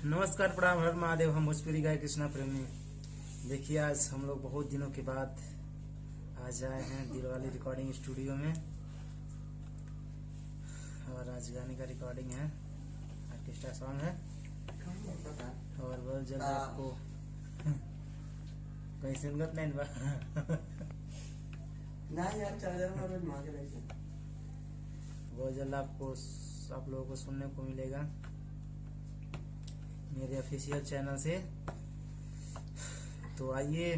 नमस्कार, प्रणाम, हर महादेव। हम भोजपुरी गाय कृष्णा प्रेमी। देखिए, आज हम लोग बहुत दिनों के बाद आज आए हैं दिलवाले रिकॉर्डिंग स्टूडियो में और आज गाने का रिकॉर्डिंग है, आर्केस्ट्रा सॉन्ग है और बहुत जल्द आपको कहीं सुनगत नहीं बा ना यार चार्जर में रोज मांगे रहते हैं। बहुत जल्द आपको आप लोगों को सुनने को मिलेगा मेरे ऑफिशियल चैनल से। तो आइए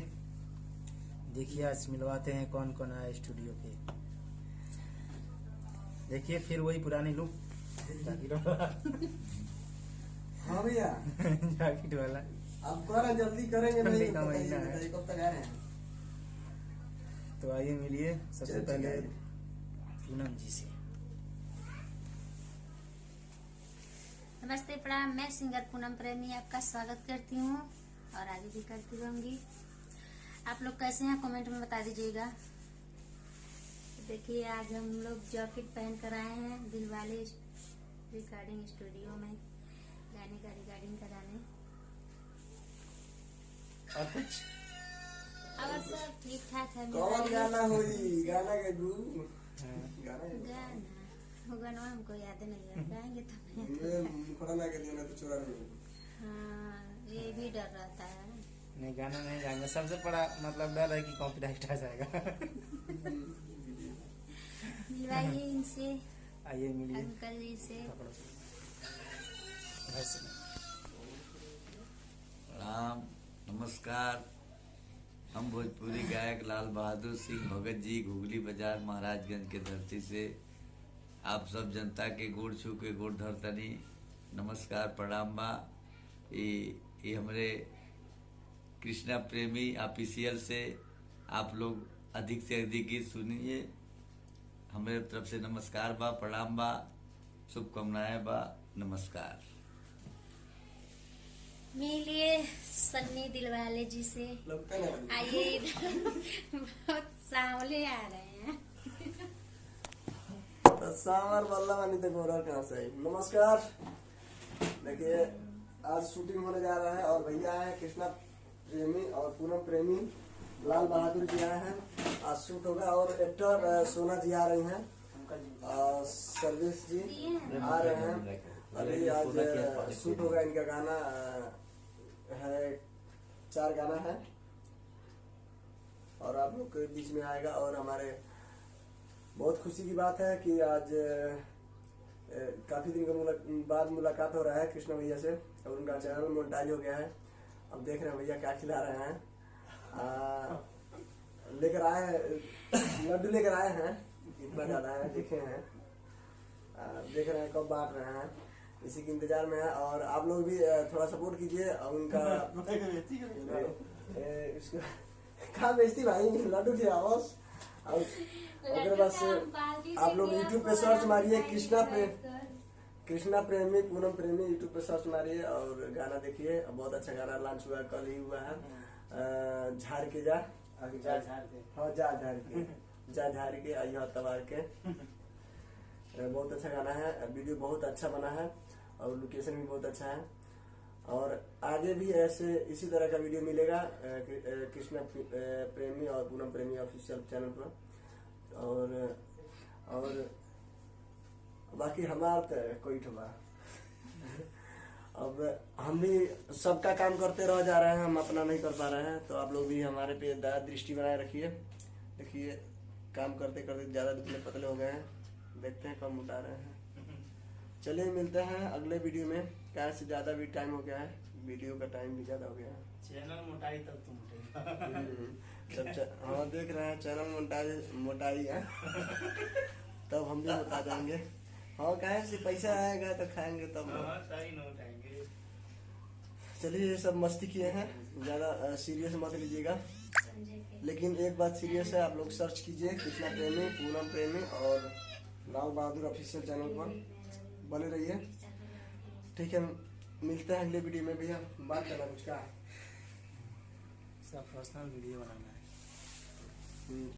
देखिए, आज मिलवाते हैं कौन कौन आया स्टूडियो पे। देखिए फिर वही पुरानी लुक, जैकेट वाला हाँ भैया, जैकेट वाला। अब करा जल्दी करेंगे नहीं ठंडी का महीना है। कब तक आ रहे हैं? तो आइए मिलिए सबसे चल, पहले चल। पूनम जी से। नमस्ते, प्रणाम। मैं सिंगर पूनम प्रेमी आपका स्वागत करती हूँ और आगे भी करती रहूंगी। आप लोग कैसे हैं कमेंट में बता दीजिएगा। देखिए, आज हम लोग जैकेट पहन कर आए हैं दिलवाले रिकॉर्डिंग स्टूडियो में गाने का रिकॉर्डिंग कराने। और कुछ और सब ठीक ठाक है। कौन गाना हुई? गाना के गु गाना वो गाना हमको याद नहीं है, गाएंगे तो ये मुखड़ा के देना तो चुरा नहीं। हाँ, ये भी डर रहता है। नहीं, गाना नहीं गाएंगे। सबसे बड़ा मतलब डर है कि कॉपीराइट आ जाएगा। मिलवाइए इनसे, आइए मिलिए। अंकल जी से। प्रणाम, नमस्कार। हम भोजपुरी गायक लाल बहादुर सिंह भगत जी घुगली बाजार महाराजगंज के धरती से आप सब जनता के गोड़ छू के गोड़ धरतनी नमस्कार प्रणाम बा। ये हमरे कृष्णा प्रेमी ऑफिशियल से आप लोग अधिक से अधिक गीत सुनिए। हमारे तरफ से नमस्कार बा, प्रणाम बा, शुभकामनाएं बा, नमस्कार। मिलिए सन्नी दिलवाले जी से। लगता नहीं। आइए इधर, बहुत सांवले आ रहे हैं। तो सामर बल्ला वानी तो गोरा कहाँ से आई? नमस्कार। देखिए, आज शूटिंग होने जा रहा है और भैया आए हैं कृष्णा प्रेमी और पूनम प्रेमी, लाल बहादुर जी आए हैं। आज शूट होगा और एक्टर सोना जी आ रही हैं और सर्विस जी आ रहे हैं। अभी आज शूट होगा। इनका गाना है, 4 गाना है और आप लोग के बीच में आएगा। और हमारे बहुत खुशी की बात है कि आज काफी दिन के बाद मुलाकात हो रहा है कृष्णा भैया से और उनका चैनल मोनेटाइज हो गया है। अब देख रहे हैं भैया क्या खिला रहे हैं। लेकर आए हैं, लड्डू लेकर आए हैं। इतना ज्यादा है, देखे हैं, देख रहे हैं कब बांट रहे हैं, इसी के इंतजार में है। और आप लोग भी थोड़ा सपोर्ट कीजिए और उनका इसको कहाँ बेचती भाई? लड्डू थे आवाज। और अगर बस आप लोग यूट्यूब पे सर्च मारिए कृष्णा प्रेमी पूनम प्रेमी, यूट्यूब पे सर्च मारिए और गाना देखिए। बहुत अच्छा गाना लॉन्च हुआ, कल ही हुआ है। झाड़ के जा, हाँ जा झाड़ के अयो तबार के। बहुत अच्छा गाना है, वीडियो बहुत अच्छा बना है और लोकेशन भी बहुत अच्छा है। और आगे भी ऐसे इसी तरह का वीडियो मिलेगा कृष्णा प्रेमी और पूनम प्रेमी ऑफिशियल चैनल पर। और बाकी हमारा तो कोई ठोबा। अब हम भी सबका काम करते रह जा रहे हैं, हम अपना नहीं कर पा रहे हैं। तो आप लोग भी हमारे पे दया दृष्टि बनाए रखिए। देखिए, काम करते करते ज्यादा दुबले पतले हो गए हैं, देखते हैं कब मोटा रहे हैं। चलिए मिलते हैं अगले वीडियो में। क्या से ज्यादा भी टाइम हो गया है, वीडियो का टाइम भी ज्यादा हो गया है। चैनल मोटाई तब तुम हाँ, देख रहे हैं चैनल मोटाई है। तब हम भी मोटा जाएंगे। हाँ, कहे से पैसा आएगा तो खाएंगे तब। चलिए, ये सब मस्ती किए हैं, ज्यादा सीरियस मत लीजिएगा। लेकिन एक बात सीरियस है, आप लोग सर्च कीजिए कृष्णा प्रेमी पूनम प्रेमी और लाल बहादुर ऑफिशियल चैनल पर बने रहिए। ठीक है, मिलते हैं अगले वीडियो में। भैया बात करना कुछ का सब पर्सनल वीडियो बनाना है।